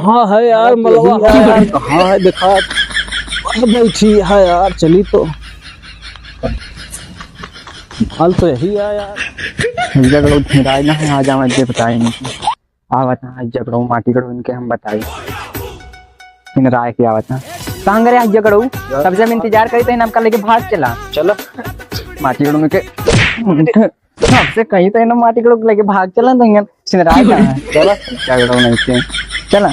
कहाँ है यार मलवा है यार, कहाँ है दिखा। बैठी है यार, चली तो हाल तो यही है यार। झगड़ो फिराए ना है, आ जाओ जे बताए नहीं आ बता झगड़ो माटी करो इनके हम बताए इन राय क्या बता कहाँ गए आज झगड़ो तब से हम इंतजार करी थे नाम का लेके भाग चला चलो माटी करो के सबसे कहीं तो ना माटी करो लेके भाग चला तो सिनराय कहाँ है चलो झगड़ो नहीं थे चला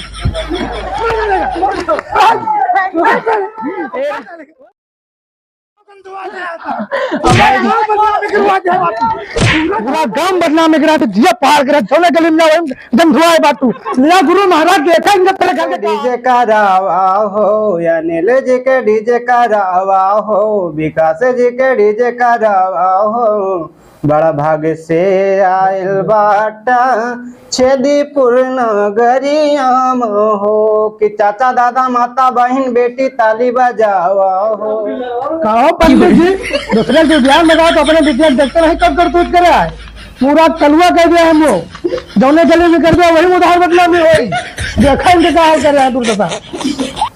पूरा गांव बदनाम करा तो जिया पार करा छोले गली में एकदम धुआए बातू मेरा गुरु महाराज देखा इनका तेरे घर के डीजे का रावा हो या नीले जी के डीजे का रावा हो, विकास जी के डीजे का रावा हो। बड़ा भाग्य से आयल बाटा छेदीपुर नगरियाम हो कि चाचा दादा माता बहन बेटी ताली बजावा हो। कहो पंडित जी दूसरे के ध्यान लगाओ तो अपने विद्या देखते नहीं कब करतूत करे है पूरा कलुआ कर दिया हम लोग जौने गले में कर दिया वही उधार बदला में हो देखा इनके क्या हाल कर रहे हैं दूर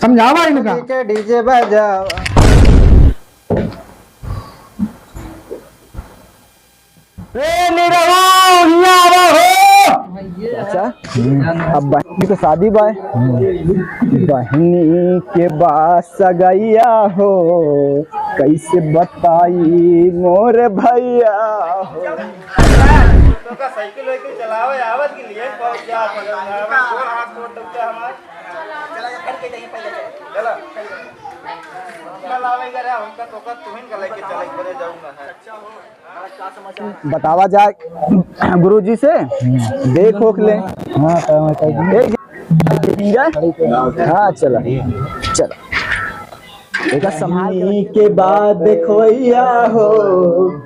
समझावा इनका के डीजे बजावा। अच्छा अब बहनी की तो शादी बाय बहनी के बाद सगैया हो कैसे बताई मोर भैया हो साइकिल वाइकिल चलावे आवत के लिए बतावा जाए गुरुजी से देख होख ले हाँ चला चला देखा संभाल के बाद देखोया हो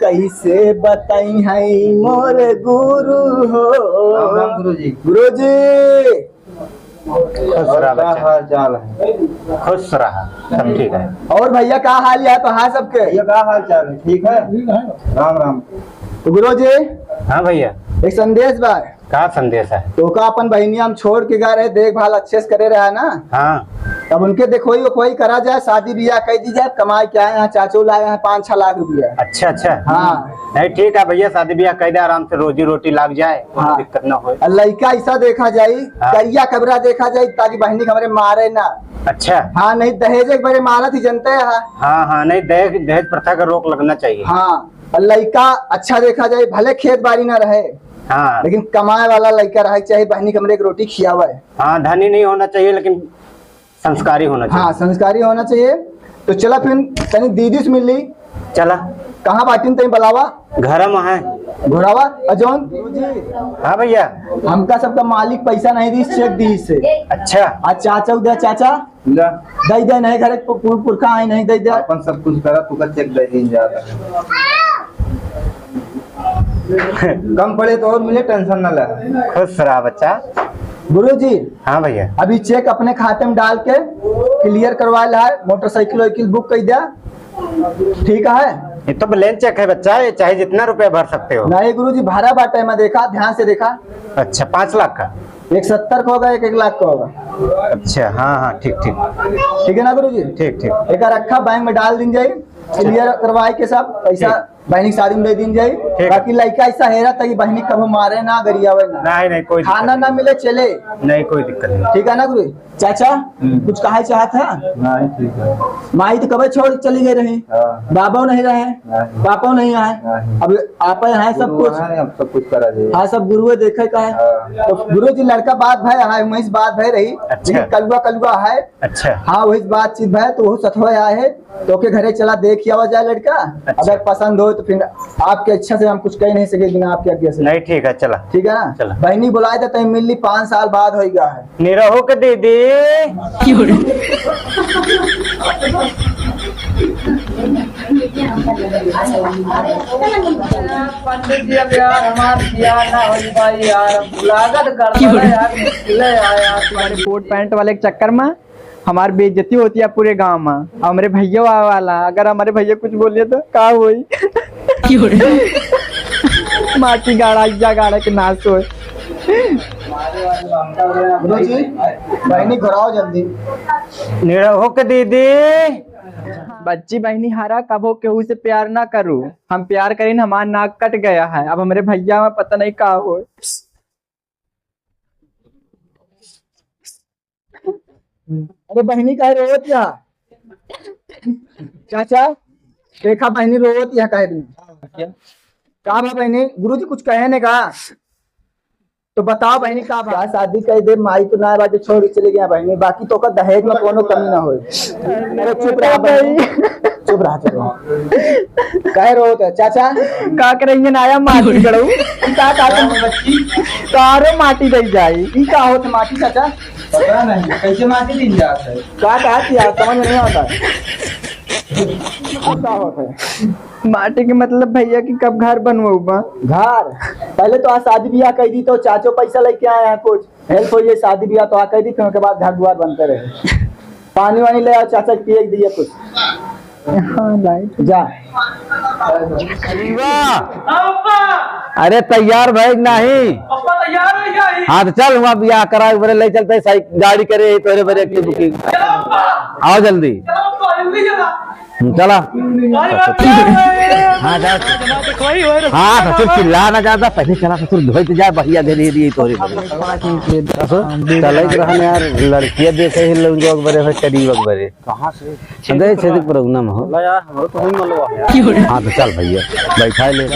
कैसे बताई है मोर गुरु हो गुरुजी खुश रहा सब ठीक है। और भैया का हाल है तो हाँ सबके भैया का हाल चाल है ठीक है राम राम। तो गुरुजी हाँ भैया एक संदेश बा का संदेश है? तो का अपन बहनिया हम छोड़ के गए रहे देखभाल अच्छे से करे रहा ना हाँ तब उनके देखोई कोई करा जाए शादी ब्याह कह दी जाए कमाई क्या है यहाँ चाचू लाए हैं 5-6 लाख रुपया। अच्छा अच्छा हाँ नहीं ठीक है भैया शादी ब्याह कह दे आराम से रोजी रोटी लग जाए हाँ। दिक्कत ना हो। लड़का ऐसा देखा जाये हाँ। करिया कबरा देखा जाये ताकि बहनी हमारे मारे ना। अच्छा हाँ नहीं दहेज एक बड़े मारा थी जनते है हाँ हाँ नहीं दहेज दहेज प्रथा का रोक लगना चाहिए। हाँ लड़का अच्छा देखा जाये भले खेत बाड़ी ना रहे हाँ लेकिन कमाए वाला लड़का रहे चाहे बहनी कमरे एक रोटी खियावे। हाँ धनी नहीं होना चाहिए लेकिन संस्कारी होना चाहिए। हाँ संस्कारी होना चाहिए। तो चला फिर तनी दीदी से मिल ली चला कहाँ बाटी तई बलावा घर में है घोड़ावा अजौन हाँ भैया हमका सबका मालिक पैसा नहीं दी चेक दी से। अच्छा आज चाचा उधर चाचा दे दे नहीं घर पुरखा आई नहीं दे दे अपन सब कुछ करा तू का चेक दे दिन जाता कम पड़े तो और मिले टेंशन ना ले। खुश रहा बच्चा। गुरुजी हाँ भैया अभी चेक अपने खाते में डाल के क्लियर करवा ला है मोटरसाइकिल वाइकिल बुक कर दिया ठीक है। ये तो ब्लैंक चेक है बच्चा ये चाहे जितना रुपया भर सकते हो। नहीं गुरुजी भाड़ा बाटा है मैं देखा ध्यान से देखा। अच्छा 5 लाख का एक 70 का होगा एक 1 लाख का होगा। अच्छा हाँ हाँ ठीक ठीक ठीक है ना गुरुजी ठीक ठीक एक रखा बैंक में डाल दिन जाये क्लियर करवाए के सब पैसा बहनी शादी में दे दिन जाये। बाकी लड़का ऐसा हेरा था कि बहनी कभी मारे ना गरियावे ना नहीं नहीं कोई खाना ना मिले चले नहीं कोई दिक्कत नहीं। ठीक है ना गुरु चाचा कुछ कहा चाहता नहीं ठीक है। माई तो कब छोड़ चली गई रही बाबा नहीं रहे पापा नहीं आए अब आप है सब कुछ सब कुछ करा जाए। हाँ सब गुरु देखे का है तो गुरु जी लड़का बात भाई है वही बात भाई रही अच्छा। कलुआ कलुआ है अच्छा हाँ वही बातचीत भाई तो वो सथवा आए है तो के घरे चला देख आवा जाए लड़का। अच्छा। अगर पसंद हो तो फिर आपके इच्छा से हम कुछ कह नहीं सके बिना आपके आज्ञा से। नहीं ठीक है चला ठीक है ना चला। बहनी बुलाए थे मिल ली 5 साल बाद हो गया है निरहो के दीदी पंडित जी अब यार हमारा बियाह ना हो पाई यार लागत कर यार मुश्किल है यार तुम्हारे कोट पैंट वाले के चक्कर में हमारी बेइज्जती होती है पूरे गांव में। हमारे भैया वाला अगर हमारे भैया कुछ बोलिए तो का हुई माटी गाड़ा इज्जा गाड़ा के नाश हो गुरु जी बहनी घुराओ जल्दी। निरहुक दीदी। बच्ची बहनी हारा कबो केहू से प्यार ना करू। हम प्यार करीन हमार नाक कट गया है। अब हमारे भैया में पता नहीं का हो। अरे बहनी कहे रोत या चाचा देखा बहनी रोत या कहे का बा बहनी। गुरु जी कुछ कहे ने का तो बताओ बहनी का बा। शादी कर दे माई तो ना बाजे छोड़ चले गया बहनी बाकी तो का दहेज में कोनो कमी ना हो। अरे चुप रहा बहनी चुप रहा कहे रोत है चाचा का करेंगे नाया माटी गड़ू का बच्ची तारो माटी दे जाई। ई का होत माटी चाचा पता नहीं कैसे माटी दिन जाता है। का कहती यार समझ में नहीं आता क्या होता है। माटी के मतलब भैया की कब घर बनवाऊबा। घर पहले तो आज शादी ब्याह कर दी तो चाचो पैसा लेके आए हैं कुछ हेल्प हो ये शादी ब्याह तो आ कर दी फिर उसके बाद घर द्वार बनते रहे। पानी वानी ले आओ चाचा पिए दिए कुछ। हाँ लाइट जा अरे तैयार भाई नहीं। हाँ तो चल वहाँ ब्याह करा बड़े ले चलते गाड़ी करे तोरे बड़े की बुकिंग। आओ जल्दी चला। हाँ जा हाँ ससुर चिल्ला ना ज्यादा पहले चला ससुर धोई तो जाए बढ़िया दे रही तोरे चल यार लड़कियां देखे ही लोग बड़े करीब बड़े कहाँ से गए छेदी प्रोग्राम हो। हाँ तो चल भैया बैठा ले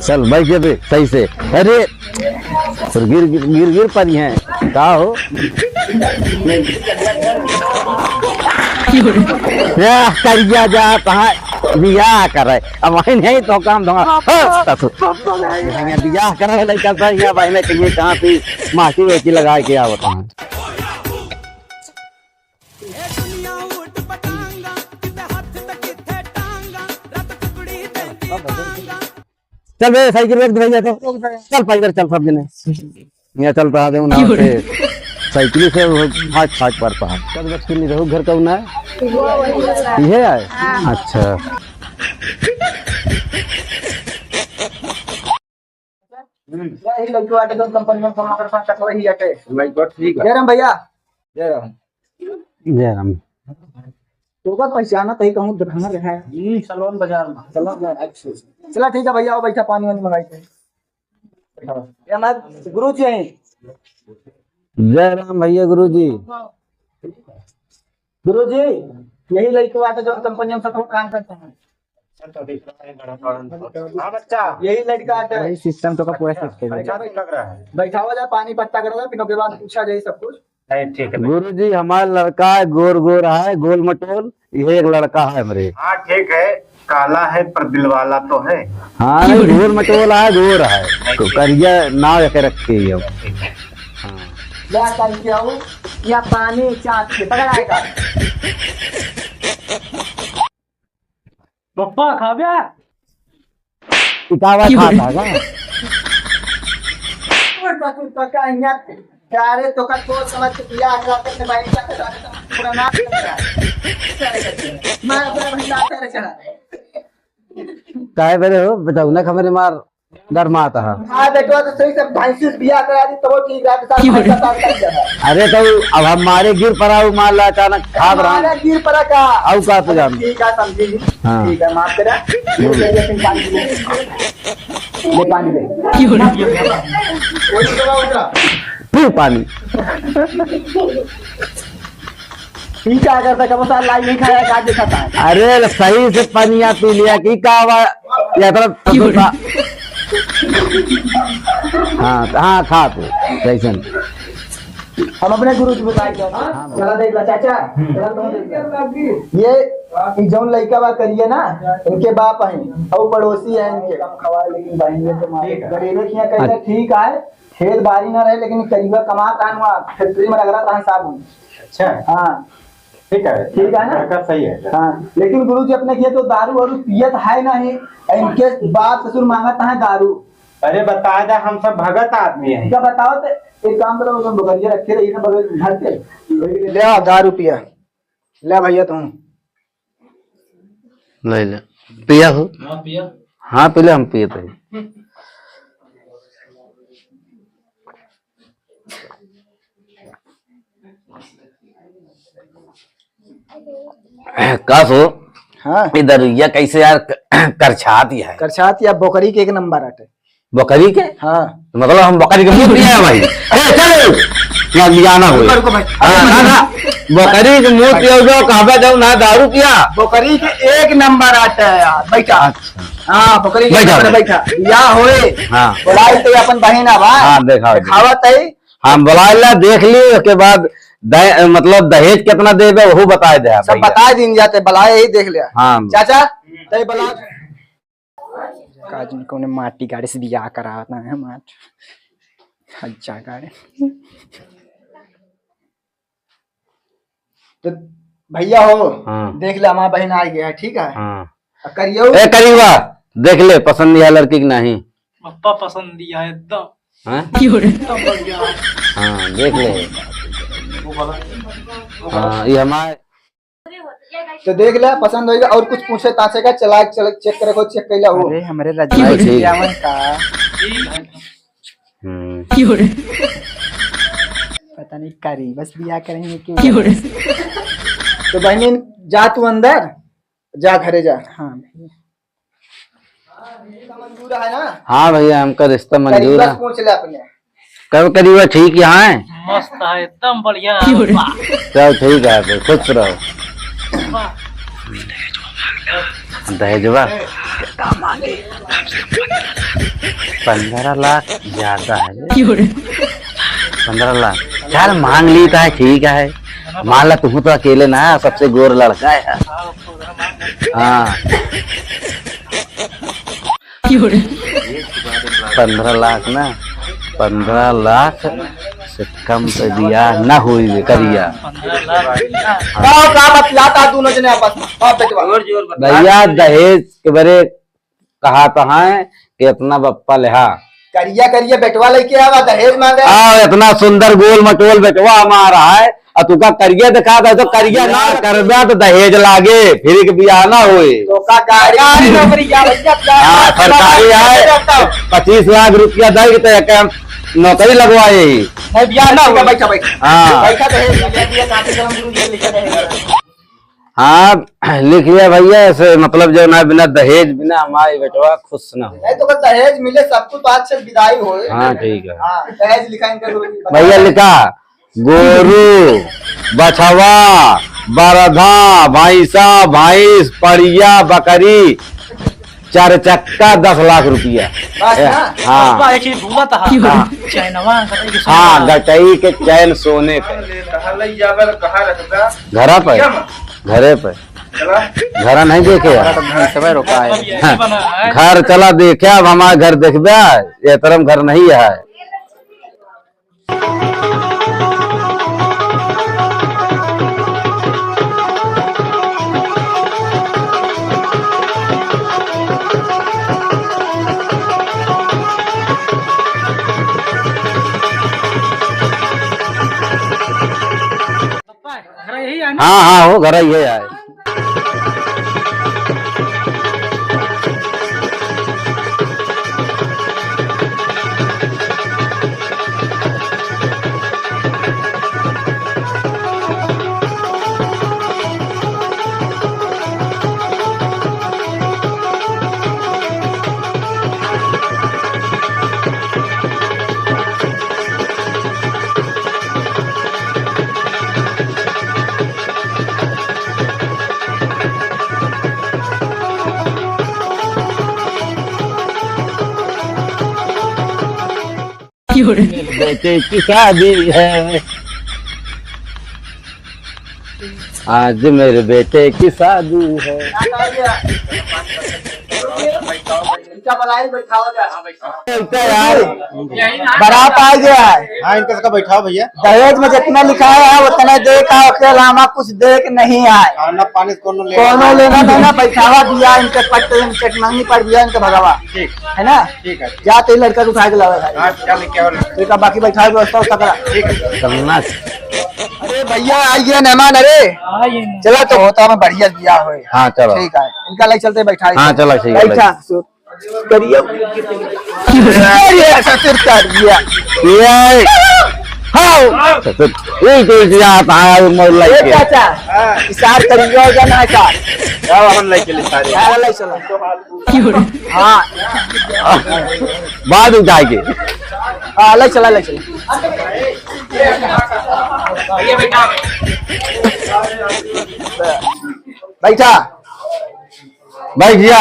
चल बैठ जाबे सही से। अरे गिर गिर गिर गिर पर है का हो करिया जा कहाँ बियाह करे अब वही नहीं तो काम दूंगा बियाह करे लड़का बहने कहिए कहाँ से माटी वेटी लगा के आवत है। चल बे साइकिल रख दे तो चल पैदल चल सब जने यहाँ चल रहा दे ना साइकिल से फाट फाट पड़ता है। कब बच्चे नहीं रहो घर का ना ये है। अच्छा भैया जय राम तो पहचाना तो कहूँ दुकान रहा है सलोन बाजार में चला ठीक है भैया आओ बैठा पानी वानी मंगाई गुरु जी जय राम भैया गुरु जी यही लड़के बात है जो कंपनी में सब काम करते हैं। यही लड़का यही सिस्टम तो का पूरा सिस्टम बैठा हुआ जाए पानी पत्ता करेगा फिर उसके बाद पूछा जाए सब कुछ। गुरु जी हमारा लड़का है गोर गोर है गोल मटोल ये एक लड़का है मेरे। हाँ ठीक है काला है पर दिल वाला तो है। हाँ गोर मटोल है गोर है तो करिया नाव के रखे या पानी चाट के पकड़ आएगा पप्पा खा गया इतावा खाता प्यारे तो का सोच समझ के दिया करते भाई पूरा ना मैं अपना भंडार से चढ़ा काहे बेरे हो बताओ ना खबरे मार डर मारता है। हाँ बेटवा तो सही सब ढंग से बियाह करा दी तो ठीक है। अरे तो अब हमारे गिर पड़ा मार ला अचानक खाब रहा गिर पड़ा का अब का तो जान ठीक है समझी। हाँ। ठीक है माफ करा ले पानी ले फिर पानी ठीक क्या करता कब साल लाई नहीं खाया खा दिखाता है। अरे सही से पनिया पी लिया की का या तरफ हाँ खा तू जैसन हम अपने गुरु जी बताए चला देख ला चाचा ये जौन लड़का बा करिए ना इनके बाप है और पड़ोसी है इनके खवाए लेकिन बहन गरीबे किया कहते ठीक है खेत बारी ना रहे लेकिन करीबा कमा का फैक्ट्री में लग रहा था साबुन। अच्छा हाँ ठीक है ना सही है। हाँ लेकिन गुरु जी अपने किए तो दारू वारू पियत है नहीं इनके बाप ससुर मांगता है दारू। अरे बता दे हम सब भगत आदमी हैं। क्या बताओ तो एक काम करो बगलिया रखे रही ना बगल घर के ले आओ दारू पिया ले भैया तुम ले ले पिया हो हाँ पहले हम पिए थे का सो हाँ इधर ये कैसे यार करछाती है करछात या बोकरी के एक नंबर आटे। बकरी के हाँ मतलब हम बकरी के मुंह पिया है भाई चल क्या लियाना हुई रुको भाई। ना ना बकरी के मुंह पियो जो कहबे जाओ ना दारू पिया बोकरी के एक नंबर आटा है यार बैठा। हाँ बोकरी के बैठा, नंबर बैठा या होए। हाँ बोलाई तो अपन बहन आवा। हाँ देखा खावत है। हम बुला देख ली उसके बाद मतलब दहेज कितना देवे वो बताए दे सब बता दिन जाते बलाए यही देख लिया। हाँ चाचा तय बला काजन को ने माटी गाड़ी से बियाह कराना है माट हज्जा गाड़ी। तो भैया हो हाँ। देख ले हमारा बहन आ गया है ठीक है। हाँ करियो ए करीबा देख ले पसंद है लड़की की नहीं पप्पा पसंद दिया है एकदम हाँ एकदम बढ़िया। हाँ देख ले हाँ ये हमारे तो देख ले पसंद होगा और कुछ पूछे तासे का चला चल चेक करे को चेक कैला हो। अरे हमारे रजनी ठीक। बियावन का पता नहीं करी बस बियाह करेंगे क्यों। तो बहनी जा तू अंदर जा घरे जा। हाँ भैया मंजूर है ना। हाँ भैया हमका रिश्ता मंजूर करीब है बस पूछ ले अपने। कब करीबा ठीक यहाँ है मस्त है एकदम बढ़िया। चल ठीक है फिर खुश रहो दहेजवा 15 लाख ज्यादा है 15 लाख चल मांग ली है ठीक है मान ला तू तो अकेले ना सबसे गोर लड़का है हाँ 15 लाख ना 15 लाख से कम पे दिया ना हुई करिया का बतलाता दोनों जने आपस में। हाँ बेटवा भैया दहेज के बारे कहा कहाँ है कि अपना बप्पा लेहा करिया करिया बेटवा लेके आवा दहेज मांगे। इतना सुंदर गोल मटोल बेटवा हमारा है और तुका करिया दिखा दे तो करिया ना करबा तो दहेज लागे फिर के बियाह ना हुए तो का गाड़ी नौकरी या भैया हाँ सरकारी है 25 लाख रुपया दे तो नौकरी लगवाए ही नहीं बियाह ना होगा। बैठा बैठा हाँ बैठा दहेज मिल दिया काफी कलम गुरु जी लिखा दहेज। हाँ लिख लिया भैया ऐसे मतलब जो ना बिना दहेज बिना हमारे बेटवा खुश ना हो नहीं तो बस दहेज मिले सब कुछ तो आज से विदाई हो। हाँ ठीक है हाँ दहेज लिखा इनका भैया लिखा गोरू बछवा बरधा भैंसा भैंस पड़िया बकरी 4 चक्का 10 लाख रुपया। बस ना। हाँ एक चीज भूला था चैनवा हाँ गटई के चैन सोने के घरा पर घरे पे घर नहीं देखे यार सब रोका है घर चला देखे अब हमारे घर देखबे ये तरम घर नहीं है यही है हाँ हाँ वो घर ही है यार बेटे की शादी है आज मेरे बेटे की शादी है यार बारात आ गया है। हाँ इनका सबका बैठाओ भैया दहेज में जितना लिखा है उतना दे का उसके अलावा कुछ दे के नहीं आए। खाना पानी कोनो लेना देना बैठावा दिया इनके पट्टे चटमंगी पर दिया इनके भगवा ठीक है ना। ठीक है जाते लड़का को उठा के लावे हाँ क्या लेके आओ ठीक है बाकी बैठा व्यवस्था उसका करा। चलना अरे भैया आइए मेहमान। अरे चलो तो होता में बढ़िया दिया हो। हाँ चलो ठीक है इनका ले चलते बैठा हाँ चलो ठीक है बैठा करिए ऐसा सिर काट दिया ये हाँ तो यही तो आता है मोल ए लाइक चाचा इशार करियो जाना है कार हम लाइक ले सारे क्या ले चला हाँ बाद उठा के हाँ ले चला बैठा भाई भैया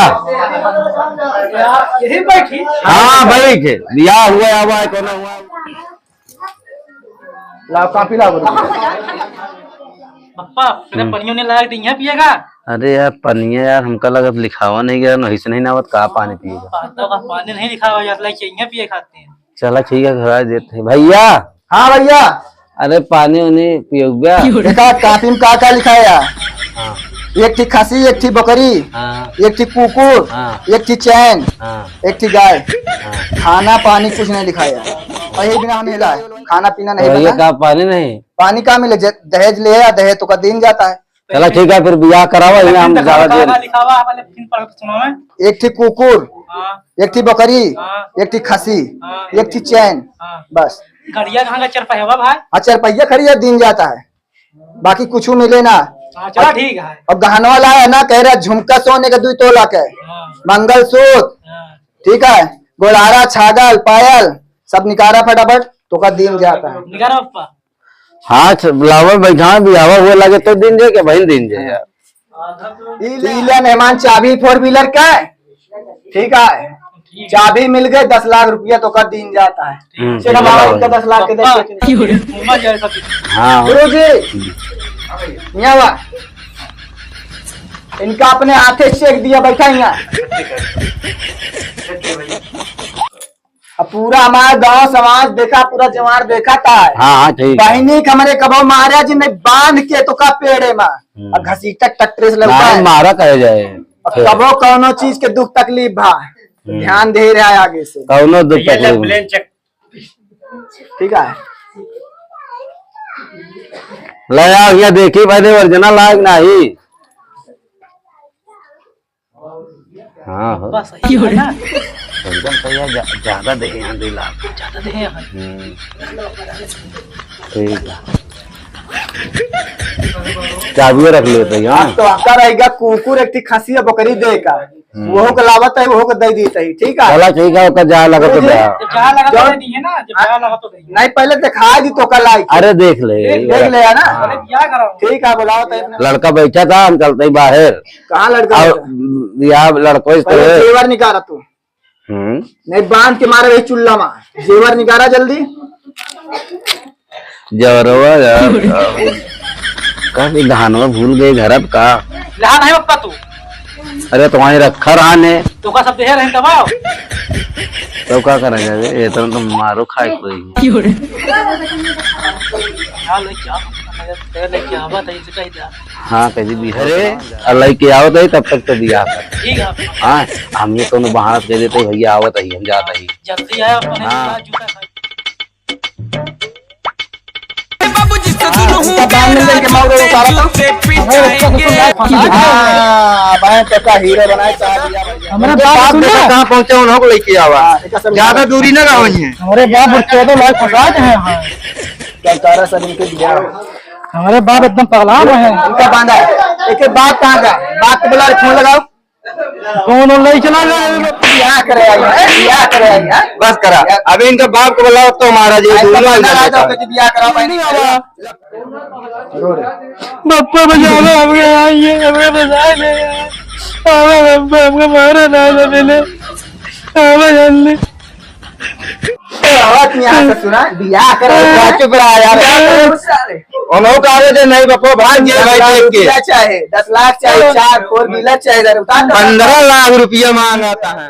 यही बैठी हाँ भाई के बियाह हुआ है कौन हुआ लाओ काफी लाओ पप्पा तेरे पनियों ने लगा दी है पिएगा अरे यार पनिया यार हमका लगा लिखावा नहीं गया नहीं से नहीं नावत कहा पानी पिएगा पाता का पानी नहीं लिखा हुआ यार लाइक चाहिए पिए खाते हैं चला ठीक है घर देते हैं भैया हाँ भैया अरे पानी उन्हीं पियोगा देखा काफी में का लिखा है हाँ एक थी खसी एक थी बकरी हाँ एक थी कुकुर हाँ। एक थी चैन हाँ एक थी गाय हाँ खाना पानी कुछ नहीं लिखाया और ये बिना हमें हिला है खाना पीना नहीं भैया बना कहा पानी नहीं पानी का मिले दहेज ले या दहेज तो का दिन जाता है चला ठीक है फिर बियाह करावा यहाँ हम ज्यादा देर लिखा हुआ वाले फिर पढ़ सुना मैं एक थी कुकुर हाँ एक थी बकरी हाँ। एक थी खसी हाँ। एक थी चैन हाँ बस गड़िया कहाँ का चरपा है भाई अच्छा पहिया खड़ी है दिन जाता है बाकी कुछ मिले ना हाँ चलो ठीक है अब गहना वाला है ना कह रहा झुमका सोने का 2 तोला के हाँ मंगलसूत्र हाँ ठीक है गोलारा छागल पायल सब निकारा फटाफट तो का दिन जाता है निकालो पप्पा हाँ बुलावा बैठा बियावा हुआ लगे तो दिन जे के भाई दिन जे यार इले मेहमान चाबी 4 व्हीलर का है ठीक है चाबी मिल गए 10 लाख रुपया तो का दिन जाता है चलो बाबा इनका 10 लाख के दे घूमा जाए सब हाँ गुरु जी यहाँ वा इनका अपने हाथे चेक दिया बैठा यहाँ अब पूरा हमारा गांव समाज देखा पूरा जवार देखा था हाँ हाँ ठीक है बहनी के हमारे कबो महाराज ने बांध के तो का पेड़े में और घसीटा टट्टे से लगता नाम है मारा कहे जाए अब कबो कौनो चीज के दुख तकलीफ भा ध्यान दे रहा है आगे से कौनो दुख तकलीफ प्लेन चेक ठीक है ले यार ये देखी भाई वर्जना लायक नहीं हाँ हो बस सही है ना एकदम सही है ज्यादा दे यहाँ 2 लाख ज्यादा दे हैं ठीक है चाबी रख लेते हैं आज तो आका रहेगा कुकुर एक थी खसी और बकरी दे का वो के लावत है वो के दे दी है ठीक है चला ठीक है उसका जा लगा तो दे जब जहाँ लगा तो दे दिए ना जब जहाँ लगा तो दे नहीं पहले दिखा दी तो का लाइक अरे देख ले देख ले ना पहले क्या करो ठीक है बुलाओ तो अपने लड़का बैठा था हम चलते ही बाहर कहाँ लड़का और बैठा? यहाँ लड़को इस पहले तरह जेवर निकाला तू नहीं बांध के मारे वही चुल्ला में जेवर निकाला जल्दी जवरवा यार काफी धानवा भूल गए घर अब का लहान है पप्पा तू अरे तुम्हारी रखा रहा ने तो का सब दे रहे दबाओ तो क्या करेंगे ये तो मारो खाए कोई हाँ ले क्या बात है इसका ही हाँ कहीं भी अरे अल्लाह के आवत है तब तक तो दिया कर ठीक है हाँ हम ये कोनो बहाना दे देते भैया आवत है हम जाता ही जल्दी आया अपने हाँ। जूता खा इनका दाम मिल जाए के मारो उतारा तो का हीरो बनाए चाह दिया हमारे बाप सुन कहाँ पहुँचे उन लोग लेके आवा ज्यादा दूरी ना गाँव है हमारे बाप 14 लाख फंसा है यहाँ तारा सर इनके दिया हमारे बाप एकदम पगला हुए हैं इनका बांधा है एक बात कहाँ का बात को बुला फोन लगाओ कौन नहीं चला गया क्या करे क्या करे बस करा अभी इनका बाप को बुलाओ तो हमारा जी बिया कराओ पप्पा बजावे हम आइए हमें बजा ले हमको मारा ना मैंने हमें जल्दी सुना बिया करो चुप रहा यार उन्होंने कहा नहीं बप्पो भाग गया चाहे 10 लाख चाहे 4 4 व्हीलर चाहे 15 लाख रुपया मांगाता है